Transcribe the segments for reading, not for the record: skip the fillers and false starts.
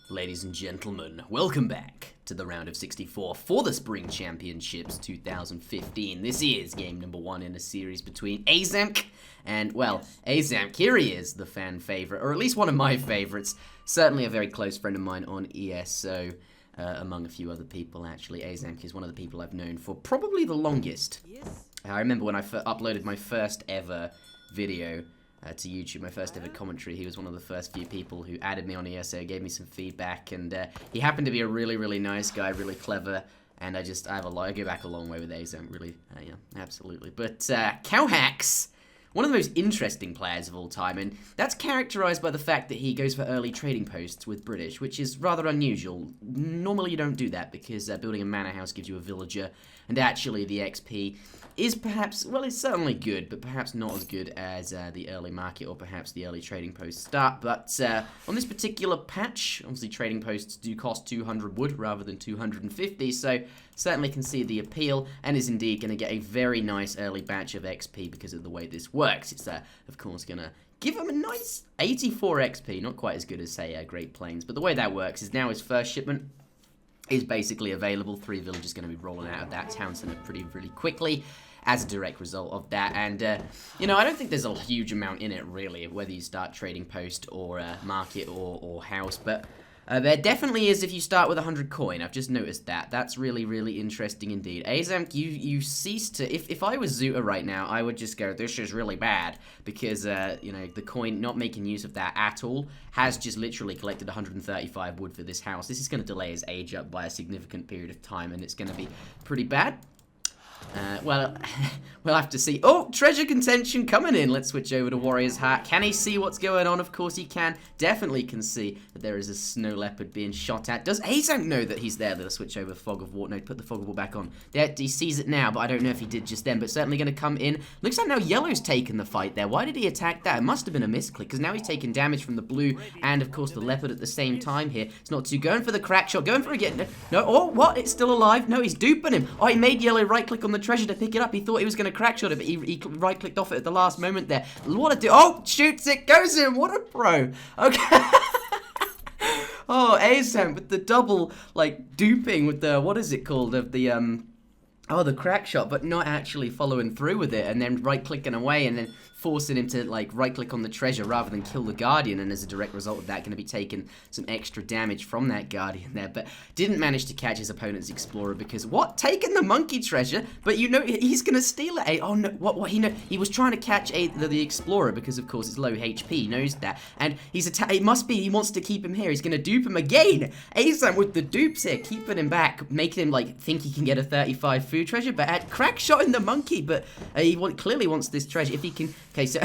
Ladies and gentlemen, welcome back to the round of 64 for the Spring Championships 2015. This is game number 1 in a series between Aizamk and, well, Aizamk. Here he is, the fan favorite, or at least one of my favorites. Certainly a very close friend of mine on ESO, among a few other people, actually. Aizamk is one of the people I've known for probably the longest. I remember when I uploaded my first ever video to YouTube, my first ever commentary. He was one of the first few people who added me on ESO, gave me some feedback, and he happened to be a really, really nice guy, really clever, and I go back a long way with Aizamk, really, yeah, absolutely. But Cowhacks, one of the most interesting players of all time, and that's characterized by the fact that he goes for early trading posts with British, which is rather unusual. Normally you don't do that, because building a manor house gives you a villager, and actually the XP is perhaps, well, it's certainly good, but perhaps not as good as the early market or perhaps the early trading post start. But on this particular patch, obviously trading posts do cost 200 wood rather than 250, so certainly can see the appeal and is indeed going to get a very nice early batch of XP because of the way this works. It's, of course, going to give him a nice 84 XP, not quite as good as, say, Great Plains, but the way that works is now his first shipment is basically available. 3 villagers going to be rolling out of that town center really quickly as a direct result of that. And, you know, I don't think there's a huge amount in it, really, whether you start trading post or market or house, but there definitely is if you start with 100 coin. I've just noticed that. That's really, really interesting indeed. Aizamk, you cease to... If I was Zuta right now, I would just go, this is really bad, because, you know, the coin, not making use of that at all, has just literally collected 135 wood for this house. This is going to delay his age up by a significant period of time, and it's going to be pretty bad. Well, we'll have to see. Oh, treasure contention coming in. Let's switch over to WarriorsHeart. Can he see what's going on? Of course he can. Definitely can see that there is a snow leopard being shot at. Does Aizamk know that he's there? Let's switch over Fog of War. No, put the Fog of War back on. There, he sees it now, but I don't know if he did just then, but certainly going to come in. Looks like now yellow's taken the fight there. Why did he attack that? It must have been a misclick, because now he's taking damage from the blue and, of course, the leopard at the same time here. It's not too going for the crack shot. Going for it again. No, oh, what? It's still alive? No, he's duping him. Oh, he made yellow right-click on the treasure to pick it up. He thought he was going to crack shot it, but he right-clicked off it at the last moment there. What a oh, shoots it, goes in. What a pro. Okay. Oh, Aizamk with the double, like, duping with the, what is it called, of the, oh, the crack shot, but not actually following through with it, and then right-clicking away, and then forcing him to, like, right-click on the treasure rather than kill the Guardian, and as a direct result of that, going to be taking some extra damage from that Guardian there, but didn't manage to catch his opponent's Explorer, because, what? Taking the monkey treasure, but you know, he's going to steal it. Oh, no, what, he was trying to catch the Explorer, because, of course, it's low HP, he knows that, and he's it must be, he wants to keep him here, he's going to dupe him again. Aizamk with the dupes here, keeping him back, making him, like, think he can get a 35 food treasure, but at crack shotting the monkey, but he clearly wants this treasure, if he can. Okay, so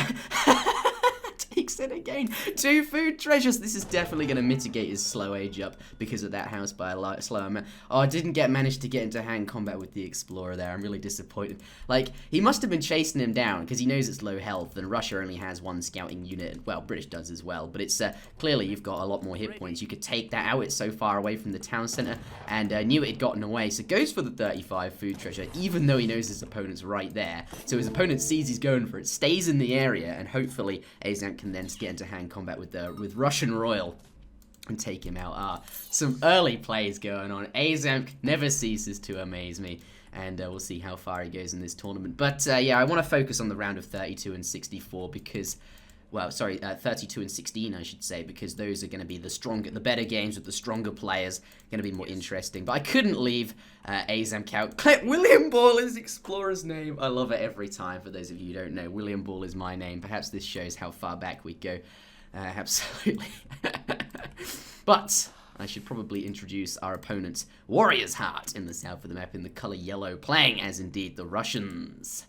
takes it again. 2 food treasures. This is definitely going to mitigate his slow age up because of that house by a slow amount. Oh, I didn't manage to get into hand combat with the Explorer there. I'm really disappointed. Like, he must have been chasing him down because he knows it's low health, and Russia only has 1 scouting unit. Well, British does as well, but it's clearly you've got a lot more hit points. You could take that out. It's so far away from the town center, and knew it had gotten away, so goes for the 35 food treasure, even though he knows his opponent's right there. So his opponent sees he's going for it, stays in the area, and hopefully Aizamk can then get into hand combat with Russian Royal and take him out. Some early plays going on. Aizamk never ceases to amaze me, and we'll see how far he goes in this tournament. But yeah, I want to focus on the round of 32 and 64 because, well, sorry, 32 and 16, I should say, because those are going to be the better games with the stronger players, going to be more interesting. But I couldn't leave Aizamk out. William Ball is Explorer's name. I love it every time. For those of you who don't know, William Ball is my name. Perhaps this shows how far back we go. Absolutely. But I should probably introduce our opponent, WarriorsHeart, in the south of the map in the color yellow, playing as indeed the Russians.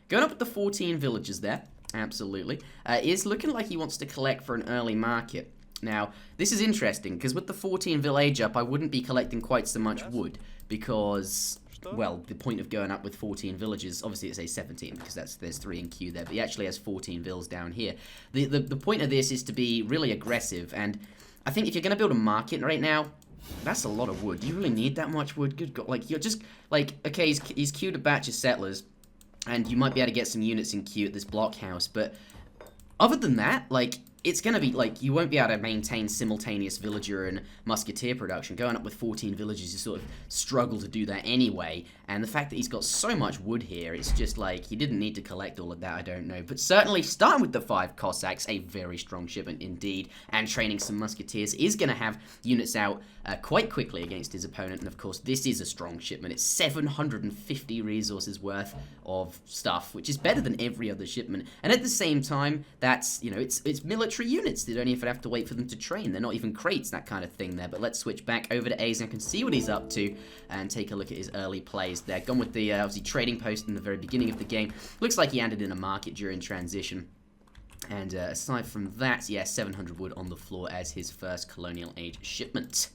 Going up with the 14 villagers there. Absolutely. Is looking like he wants to collect for an early market. Now, this is interesting, because with the 14 village up, I wouldn't be collecting quite so much wood, because, well, the point of going up with 14 villages, obviously it's a 17, because there's 3 in queue there, but he actually has 14 vills down here. The point of this is to be really aggressive, and I think if you're going to build a market right now, that's a lot of wood. Do you really need that much wood? Good God. Like, you're just, like, okay, he's queued a batch of settlers, and you might be able to get some units in queue at this blockhouse, but other than that, like, it's going to be, like, you won't be able to maintain simultaneous villager and musketeer production. Going up with 14 villagers, you sort of struggle to do that anyway. And the fact that he's got so much wood here, it's just like, he didn't need to collect all of that, I don't know. But certainly, starting with the 5 Cossacks, a very strong shipment indeed, and training some musketeers is going to have units out quite quickly against his opponent. And of course, this is a strong shipment. It's 750 resources worth of stuff, which is better than every other shipment. And at the same time, that's, you know, it's military units. They don't even have to wait for them to train. They're not even crates, that kind of thing there. But let's switch back over to Aizamk and see what he's up to and take a look at his early plays there. Gone with the, obviously, trading post in the very beginning of the game. Looks like he ended in a market during transition. And aside from that, yeah, 700 wood on the floor as his first colonial age shipment.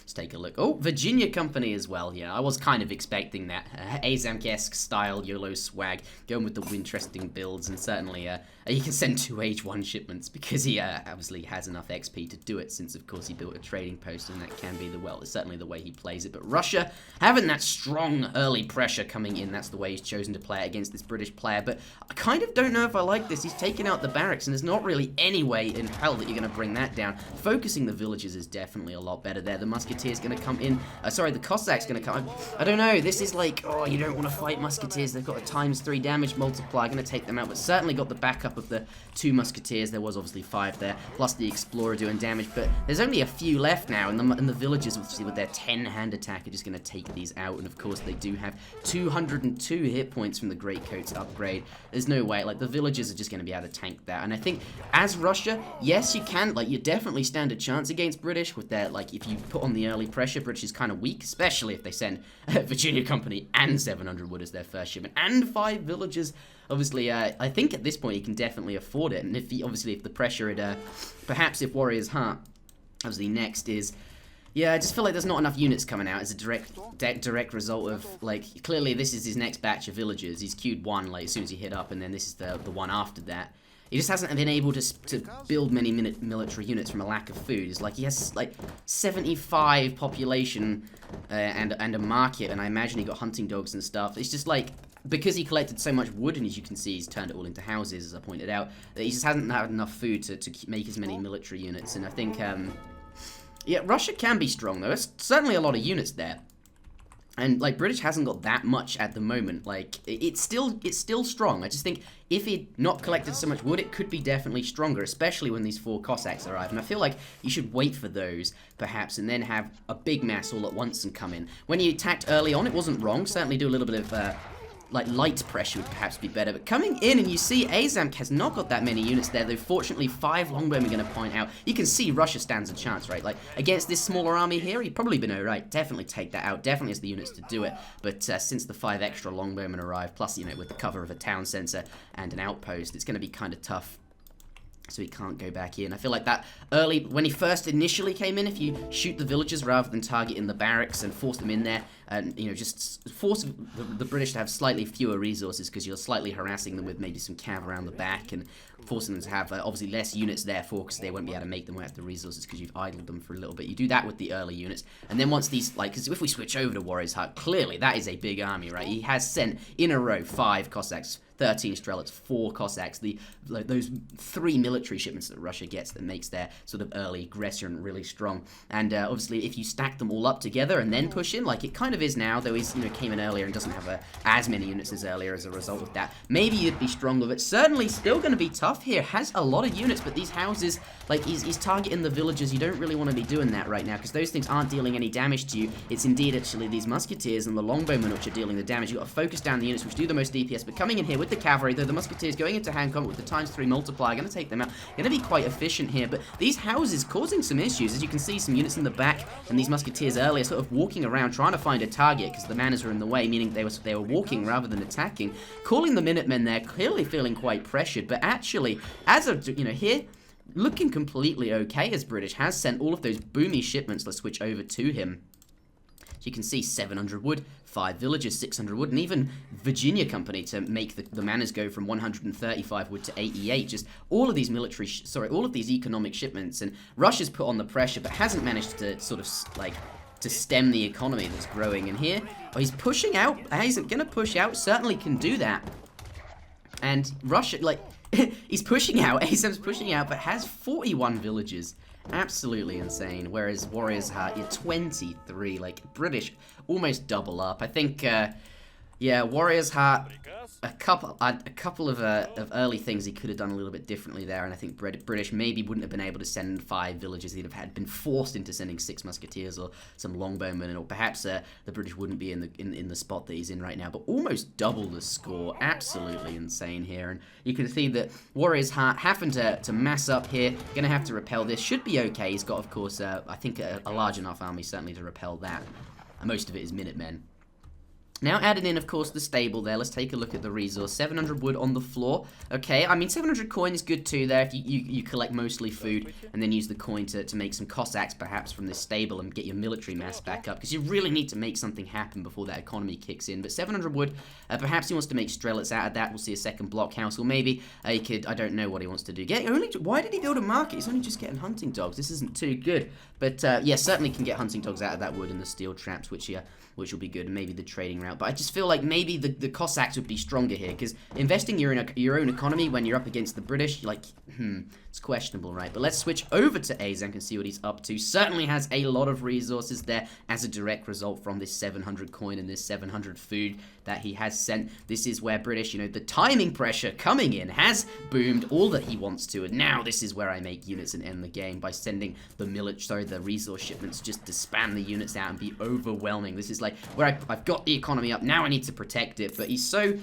Let's take a look. Oh, Virginia Company as well. Yeah, I was kind of expecting that. Aizamk-esque style YOLO swag, going with the interesting builds, and certainly he can send 2 H1 shipments because he obviously has enough XP to do it, since of course he built a trading post, and that can be certainly the way he plays it. But Russia having that strong early pressure coming in, that's the way he's chosen to play it against this British player. But I kind of don't know if I like this. He's taken out the barracks, and there's not really any way in hell that you're going to bring that down. Focusing the villages is definitely a lot better there. The musketeers going to come in. Sorry, the Cossacks going to come. I don't know. This is like, oh, you don't want to fight musketeers. They've got a ×3 damage multiplier. Going to take them out, but certainly got the backup of the 2 musketeers. There was obviously 5 there, plus the explorer doing damage. But there's only a few left now, and the villagers, obviously, with their 10-hand attack, are just going to take these out. And of course, they do have 202 hit points from the Greatcoats upgrade. There's no way. Like, the villagers are just going to be able to tank that. And I think as Russia, yes, you can. Like, you definitely stand a chance against British with their, like, if you put on the early pressure, British is kind of weak, especially if they send Virginia Company and 700 wood as their first shipment and 5 villagers. Obviously, I think at this point he can definitely afford it. And if if the pressure had, perhaps if WarriorsHeart, obviously next is, yeah, I just feel like there's not enough units coming out as a direct result of, like, clearly this is his next batch of villagers. He's queued 1, like, as soon as he hit up, and then this is the one after that. He just hasn't been able to build many military units from a lack of food. It's like he has like 75 population and a market, and I imagine he got hunting dogs and stuff. It's just like, because he collected so much wood, and as you can see, he's turned it all into houses, as I pointed out, that he just hasn't had enough food to make as many military units. And I think, yeah, Russia can be strong though. There's certainly a lot of units there. And, like, British hasn't got that much at the moment. Like, it's still strong. I just think if he'd not collected so much wood, it could be definitely stronger, especially when these 4 Cossacks arrive. And I feel like you should wait for those, perhaps, and then have a big mass all at once and come in. When you attacked early on, it wasn't wrong. Certainly do a little bit of, like, light pressure would perhaps be better. But coming in, and you see Aizamk has not got that many units there, though fortunately 5 longbowmen are going to point out. You can see Russia stands a chance, right? Like, against this smaller army here, he'd probably been alright. Definitely take that out. Definitely has the units to do it. But since the 5 extra longbowmen arrive, plus, you know, with the cover of a town centre and an outpost, it's going to be kind of tough. So he can't go back in. I feel like that early, when he first initially came in, if you shoot the villagers rather than target in the barracks and force them in there, and, you know, just force the British to have slightly fewer resources, because you're slightly harassing them with maybe some cav around the back and forcing them to have obviously less units therefore, because they won't be able to make them without the resources because you've idled them for a little bit. You do that with the early units, and then once these, like, because if we switch over to WarriorsHeart, clearly that is a big army, right? He has sent in a row 5 Cossacks, 13 Strelets, 4 Cossacks, those 3 military shipments that Russia gets that makes their sort of early aggression really strong. And obviously, if you stack them all up together and then push in, like it kind of is now, though he's, you know, came in earlier and doesn't have as many units as earlier as a result of that, maybe you'd be stronger, but certainly still going to be tough here. Has a lot of units, but these houses, like, he's targeting the villagers. You don't really want to be doing that right now, because those things aren't dealing any damage to you. It's indeed actually these musketeers and the longbowmen which are dealing the damage. You've got to focus down the units which do the most DPS, but coming in here with the cavalry, though the musketeers going into hand combat with the ×3 multiplier, going to take them out. Going to be quite efficient here, but these houses causing some issues. As you can see, some units in the back, and these musketeers earlier sort of walking around trying to find a target because the manners were in the way, meaning they were walking rather than attacking. Calling the Minutemen there, clearly feeling quite pressured, but actually, as of, you know, here, looking completely okay as British has sent all of those boomy shipments. Let's switch over to him. You can see 700 wood, 5 villages, 600 wood, and even Virginia Company to make the manners go from 135 wood to 88. Just all of these all of these economic shipments, and Russia's put on the pressure, but hasn't managed to sort of, like, to stem the economy that's growing. And here, oh, he's pushing out. He's going to push out, certainly can do that. And Russia, like, he's pushing out. Aizamk's pushing out, but has 41 villages. Absolutely insane. Whereas WarriorsHeart, you're 23. Like, British, almost double up. I think, yeah, WarriorsHeart, a couple of early things he could have done a little bit differently there, and I think British maybe wouldn't have been able to send 5 villages. He'd have been forced into sending 6 musketeers or some longbowmen, or perhaps the British wouldn't be in the spot that he's in right now. But almost double the score. Absolutely insane here, and you can see that WarriorsHeart having to mass up here. Gonna have to repel this. Should be okay. He's got, of course, I think a large enough army certainly to repel that. Most of it is Minutemen. Now added in, of course, the stable there. Let's take a look at the resource. 700 wood on the floor. Okay, I mean, 700 coin is good too there if you collect mostly food and then use the coin to make some Cossacks perhaps from this stable and get your military mass back up, because you really need to make something happen before that economy kicks in. But 700 wood, perhaps he wants to make Strelets out of that. We'll see a second blockhouse, or maybe he could, I don't know what he wants to do. Why did he build a market? He's only just getting hunting dogs. This isn't too good. But yeah, certainly can get hunting dogs out of that wood and the steel traps, which will be good, and maybe the trading route. But I just feel like maybe the Cossacks would be stronger here, because investing your own economy when you're up against the British, like, it's questionable, right? But let's switch over to Aizamk and see what he's up to. Certainly has a lot of resources there as a direct result from this 700 coin and this 700 food that he has sent. This is where British, you know, the timing pressure coming in has boomed all that he wants to, and now this is where I make units and end the game by sending the resource shipments just to spam the units out and be overwhelming. This is like where I've got the economy up, now I need to protect it, but he's so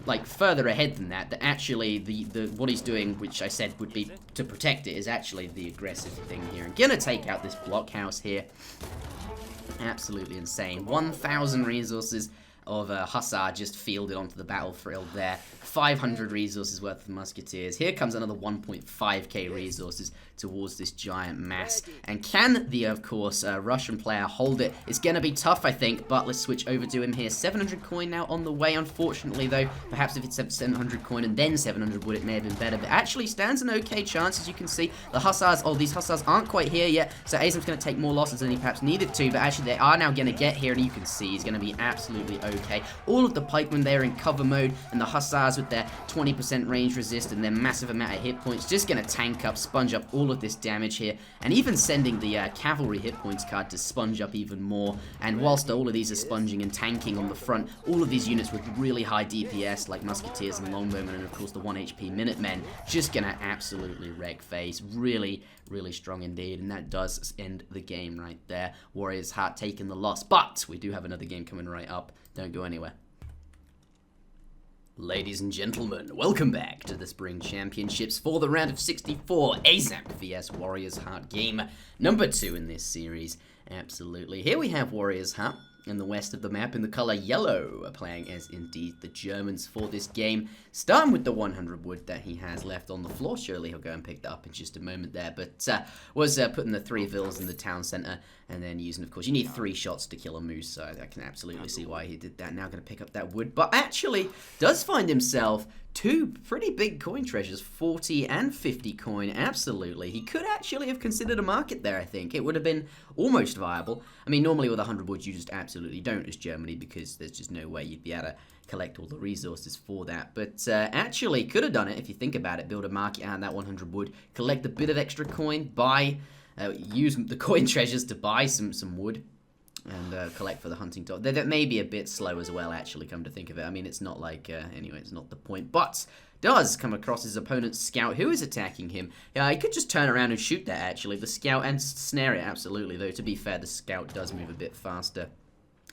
like further ahead than that actually the what he's doing, which I said would be to protect it, is actually the aggressive thing here. I'm gonna take out this blockhouse here. Absolutely insane. 1,000 resources of Hussar just fielded onto the battlefield there. 500 resources worth of musketeers. Here comes another 1.5k resources towards this giant mass. And can the, of course, Russian player hold it? It's going to be tough, I think, but let's switch over to him here. 700 coin now on the way, unfortunately, though. Perhaps if it's 700 coin and then 700 wood, it may have been better. But actually stands an okay chance, as you can see. The Hussars, these Hussars aren't quite here yet, so Aizamk's going to take more losses than he perhaps needed to, but actually they are now going to get here, and you can see he's going to be absolutely okay. All of the pikemen there in cover mode, and the Hussars with their 20% range resist and their massive amount of hit points, just going to tank up, sponge up all of this damage here, and even sending the cavalry hit points card to sponge up even more. And whilst all of these are sponging and tanking on the front, all of these units with really high DPS like musketeers and longbowmen, and of course the 1 HP Minutemen, just going to absolutely wreck face. Really strong indeed, and that does end the game right there. WarriorsHeart taking the loss, but we do have another game coming right up. Don't go anywhere. Ladies and gentlemen, welcome back to the Spring Championships for the round of 64, Aizamk vs WarriorsHeart game number 2 in this series. Absolutely. Here we have WarriorsHeart in the west of the map in the color yellow, playing as indeed the Germans for this game. Starting with the 100 wood that he has left on the floor. Surely he'll go and pick that up in just a moment there, but was putting the 3 vills in the town center and then using, of course, you need 3 shots to kill a moose, so I can absolutely see why he did that. Now going to pick up that wood, but actually does find himself 2 pretty big coin treasures, 40 and 50 coin, absolutely. He could actually have considered a market there, I think. It would have been almost viable. I mean, normally with 100 wood, you just absolutely don't as Germany, because there's just no way you'd be able to collect all the resources for that. But actually could have done it if you think about it. Build a market out of that 100 wood, collect a bit of extra coin, buy, use the coin treasures to buy some wood, and collect for the hunting dog. That may be a bit slow as well, actually, come to think of it. I mean, it's not like, anyway, it's not the point. But does come across his opponent's scout, who is attacking him. He could just turn around and shoot that, actually, the scout, and snare it, absolutely. Though, to be fair, the scout does move a bit faster.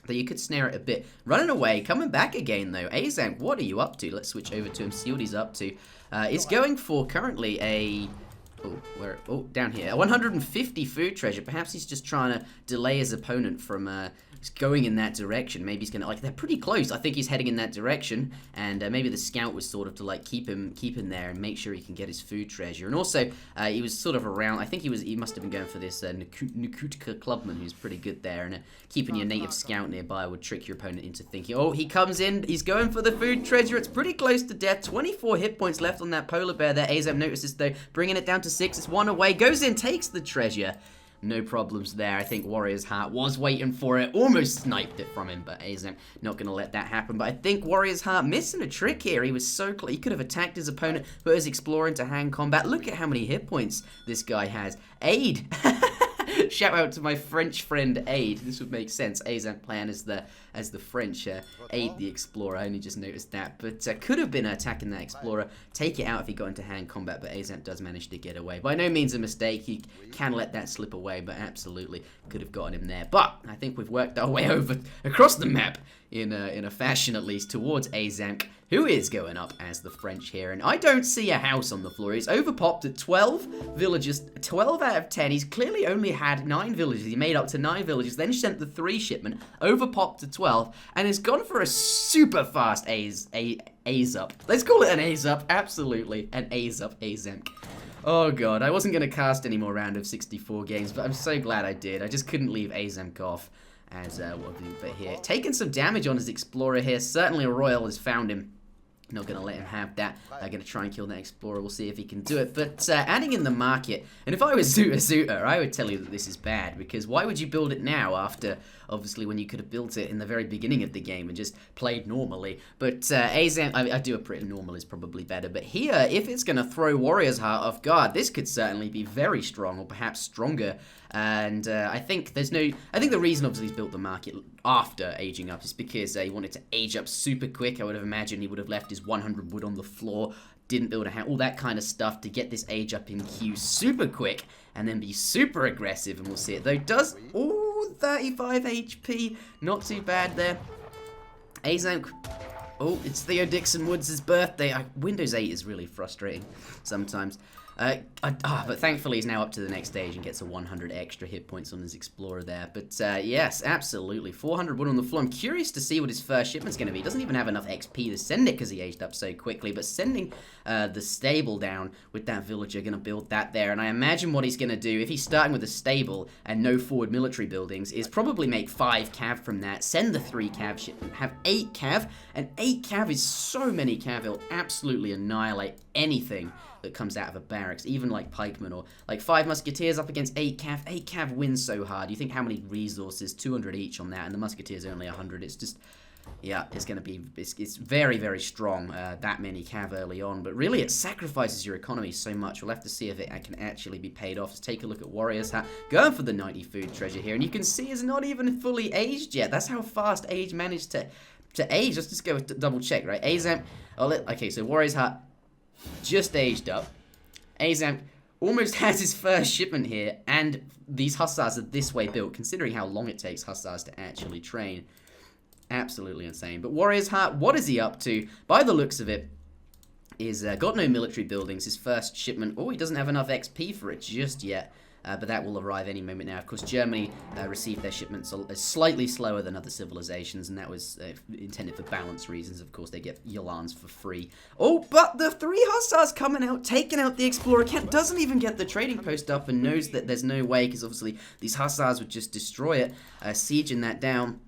But you could snare it a bit. Running away, coming back again, though. Aizamk, what are you up to? Let's switch over to him, see what he's up to. He's going for, currently, a... down here. A 150 food treasure. Perhaps he's just trying to delay his opponent from going in that direction. Maybe he's gonna, like, they're pretty close. I think he's heading in that direction, and maybe the scout was sort of to like keep him there and make sure he can get his food treasure. And also he was sort of around. I think he must have been going for this Nukutka clubman, who's pretty good there, and keeping your native scout nearby would trick your opponent into thinking, oh, he comes in, he's going for the food treasure. It's pretty close to death. 24 hit points left on that polar bear there. Aizamk notices though, bringing it down to 6. It's 1 away, goes in, takes the treasure. No problems there. I think WarriorsHeart was waiting for it. Almost sniped it from him, but Aizamk not going to let that happen. But I think WarriorsHeart missing a trick here. He was so close. He could have attacked his opponent, put his Explorer into hand combat. Look at how many hit points this guy has. Aid! Shout out to my French friend Aid. This would make sense. Aizamk playing as the French Aid the Explorer. I only just noticed that. But could have been attacking that Explorer. Take it out if he got into hand combat. But Aizamk does manage to get away. By no means a mistake. He can let that slip away. But absolutely could have gotten him there. But I think we've worked our way over across the map in a fashion at least towards Aizamk, who is going up as the French here. And I don't see a house on the floor. He's overpopped at 12 villagers, 12 out of 10. He's clearly only had 9 villagers. He made up to 9 villagers, then sent the 3 shipment, overpopped to 12, and has gone for a super fast Aizamk. Let's call it an Aizamk. Absolutely, an Aizamk, Aizamk. Oh god, I wasn't going to cast any more round of 64 games, but I'm so glad I did. I just couldn't leave Aizamk off. As but here, taking some damage on his Explorer here. Certainly a Royal has found him. Not going to let him have that. They're going to try and kill that Explorer. We'll see if he can do it. But adding in the market, and if I was Zooter, I would tell you that this is bad. Because why would you build it now after, obviously, when you could have built it in the very beginning of the game and just played normally. But Aizamk, I do a pretty normal is probably better. But here, if it's going to throw WarriorsHeart off guard, this could certainly be very strong, or perhaps stronger. And I think the reason obviously he's built the market after aging up is because he wanted to age up super quick. I would have imagined he would have left his 100 wood on the floor, didn't build a house, all that kind of stuff to get this age up in queue super quick and then be super aggressive. And we'll see it though. Does 35 HP, not too bad there. Aizamk. Oh, it's Theo Dixon Woods' birthday. Windows 8 is really frustrating sometimes. But thankfully he's now up to the next stage and gets a 100 extra hit points on his Explorer there. But yes, absolutely. 400 wood on the floor. I'm curious to see what his first shipment's going to be. He doesn't even have enough XP to send it because he aged up so quickly. But sending the stable down with that villager, going to build that there. And I imagine what he's going to do, if he's starting with a stable and no forward military buildings, is probably make 5 cav from that, send the 3 cav shipment, have 8 cav. And 8 cav is so many cav, it'll absolutely annihilate anything that comes out of a barracks, even like pikemen or like 5 musketeers up against 8 cav. 8 cav wins so hard. You think how many resources? 200 each on that, and the musketeers only 100. It's just, yeah, it's going to be, it's very, very strong, that many cav early on, but really it sacrifices your economy so much. We'll have to see if it can actually be paid off. Let's take a look at WarriorsHeart, going for the 90 food treasure here, and you can see it's not even fully aged yet. That's how fast age managed to age. Let's just go double check, right? Aizamk, okay, so WarriorsHeart just aged up. Aizamk almost has his first shipment here, and these Hussars are this way built, considering how long it takes Hussars to actually train. Absolutely insane. But WarriorsHeart, what is he up to? By the looks of it, is got no military buildings. His first shipment, he doesn't have enough XP for it just yet. But that will arrive any moment now. Of course, Germany received their shipments slightly slower than other civilizations, and that was intended for balance reasons. Of course, they get Yolans for free. Oh, but the 3 Hussars coming out, taking out the Explorer. Kent doesn't even get the trading post up and knows that there's no way, because obviously these Hussars would just destroy it, sieging that down.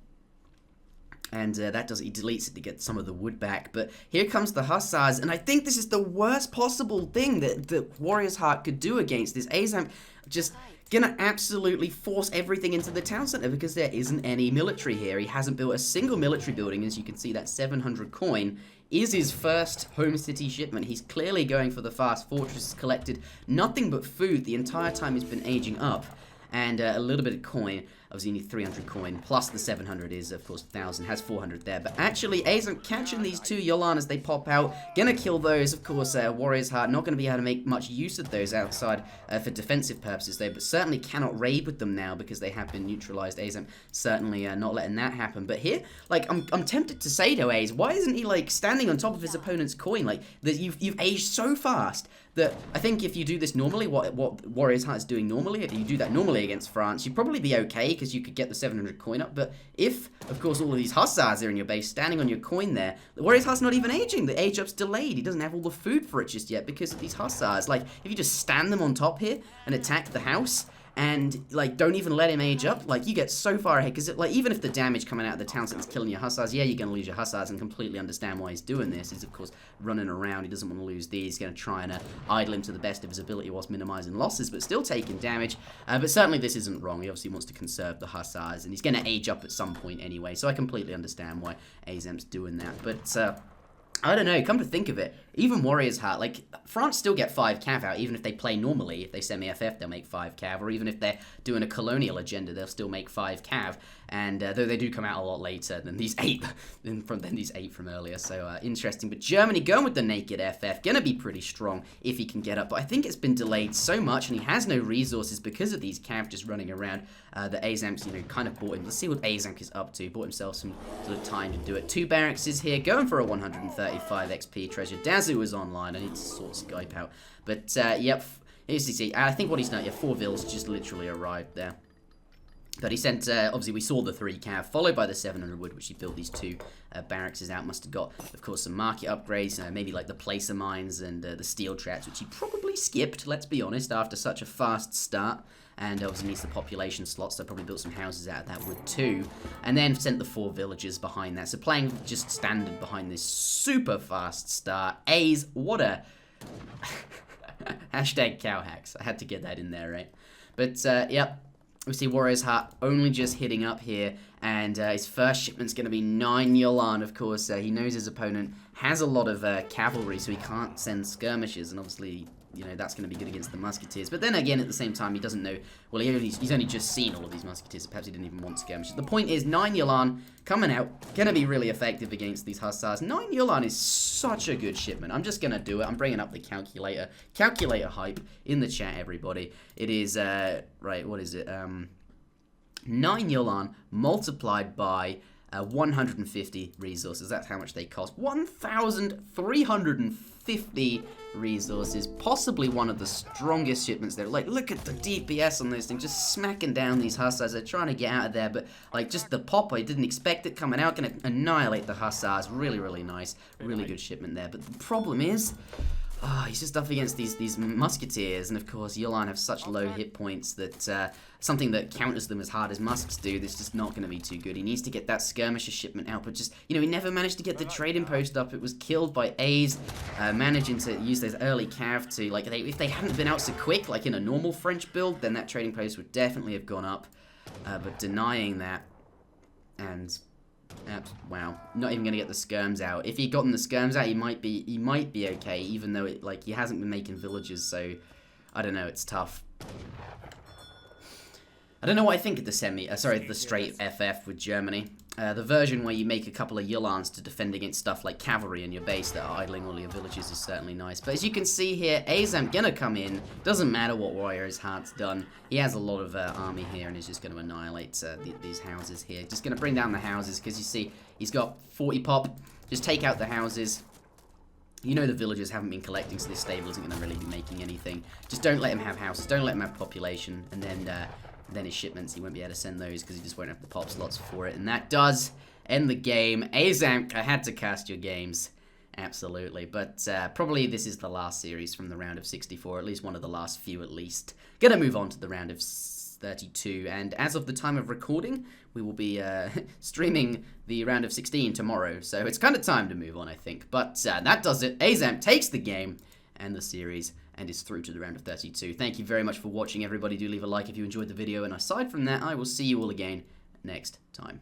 And that does, he deletes it to get some of the wood back. But here comes the Hussars, and I think this is the worst possible thing that WarriorsHeart could do against this. Aizamk just gonna absolutely force everything into the town center because there isn't any military here. He hasn't built a single military building. As you can see, that 700 coin is his first home city shipment. He's clearly going for the fast fortress. He's collected nothing but food the entire time he's been aging up. And a little bit of coin. Obviously, you need 300 coin, plus the 700 is, of course, 1,000. Has 400 there. But actually, Aizamk catching these 2 Yolan as they pop out. Gonna kill those. Of course, WarriorsHeart not going to be able to make much use of those outside for defensive purposes, though. But certainly cannot raid with them now because they have been neutralized. Aizamk certainly not letting that happen. But here, like, I'm tempted to say to Aiz, why isn't he, like, standing on top of his opponent's coin? Like, that you've aged so fast that I think if you do this normally, what WarriorsHeart is doing normally, if you do that normally against France, you'd probably be okay because you could get the 700 coin up. But if, of course, all of these Hussars are in your base, standing on your coin there, the WarriorsHeart's not even aging. The age up's delayed. He doesn't have all the food for it just yet because of these Hussars. Like, if you just stand them on top here and attack the house, and, like, don't even let him age up. Like, you get so far ahead, because, like, even if the damage coming out of the town center's killing your hussars, yeah, you're going to lose your hussars, and completely understand why he's doing this. He's, of course, running around. He doesn't want to lose these. He's going to try and idle him to the best of his ability whilst minimizing losses, but still taking damage. But certainly this isn't wrong. He obviously wants to conserve the hussars, and he's going to age up at some point anyway, so I completely understand why Aizamk's doing that. But, I don't know, come to think of it, even Warriors Heart, like, France still get 5 cav out, even if they play normally. If they semi-FF, they'll make 5 cav, or even if they're doing a colonial agenda, they'll still make 5 cav, and though they do come out a lot later than these 8, than these 8 from earlier, so interesting. But Germany going with the naked FF, gonna be pretty strong if he can get up, but I think it's been delayed so much, and he has no resources because of these cav just running around, that Aizamk's, you know, kind of bought him. Let's see what Aizamk is up to. Bought himself some sort of time to do it. 2 barracks is here, going for a 135 XP treasure. Dazu is online. I need to sort Skype out. But, yep, here's you see. I think what he's done, yeah, 4 vills just literally arrived there. But he sent, obviously we saw the 3 cav, followed by the 700 wood, which he built these 2 barracks out. Must have got, of course, some market upgrades, maybe like the placer mines and the steel traps, which he probably skipped, let's be honest, after such a fast start. And obviously needs the population slots, so probably built some houses out of that wood too. And then sent the 4 villagers behind that. So playing just standard behind this super fast start. A's, what a... Hashtag cow hacks. I had to get that in there, right? But, yep. We see Warriors Heart only just hitting up here, and his first shipment's going to be 9 Yolan, of course. He knows his opponent has a lot of cavalry, so he can't send skirmishes, and obviously, you know, that's going to be good against the musketeers. But then again, at the same time, he doesn't know, well, he's only just seen all of these musketeers, so perhaps he didn't even want skirmishes. The point is, 9 Yolan coming out, going to be really effective against these hussars. 9 Yolan is such a good shipment. I'm just going to do it. I'm bringing up the calculator. Calculator hype in the chat, everybody. It is, right, what is it? 9 Yolan multiplied by 150 resources. That's how much they cost. 1,350 resources. Possibly one of the strongest shipments there. Like, look at the DPS on those things. Just smacking down these hussars. They're trying to get out of there, but, like, just the pop, I didn't expect it coming out. Going to annihilate the hussars. Really, really nice. Really good shipment there. But the problem is... he's just up against these musketeers, and of course Yolan have such low hit points that something that counters them as hard as musks do, that's just not going to be too good. He needs to get that skirmisher shipment out, but just, you know, he never managed to get the trading post up. It was killed by A's, managing to use those early cav to, like, if they hadn't been out so quick, like in a normal French build, then that trading post would definitely have gone up, but denying that, and... wow, not even gonna get the skirms out. If he'd gotten the skirms out, he might be okay, even though it, like, he hasn't been making villages, so I don't know, it's tough. I don't know what I think of the the straight FF with Germany. The version where you make a couple of Yolans to defend against stuff like cavalry in your base that are idling all your villages is certainly nice. But as you can see here, Aizamk gonna come in. Doesn't matter what Warriors Heart's done. He has a lot of army here and is just gonna annihilate these houses here. Just gonna bring down the houses because you see he's got 40 pop. Just take out the houses. You know the villagers haven't been collecting, so this stable isn't gonna really be making anything. Just don't let him have houses. Don't let him have population, and then his shipments, he won't be able to send those because he just won't have the pop slots for it. And that does end the game. Aizamk, I had to cast your games. Absolutely. But probably this is the last series from the round of 64, at least one of the last few at least. Gonna move on to the round of 32. And as of the time of recording, we will be streaming the round of 16 tomorrow. So it's kind of time to move on, I think. But that does it. Aizamk takes the game and the series, and is through to the round of 32. Thank you very much for watching, everybody. Do leave a like if you enjoyed the video, and aside from that, I will see you all again next time.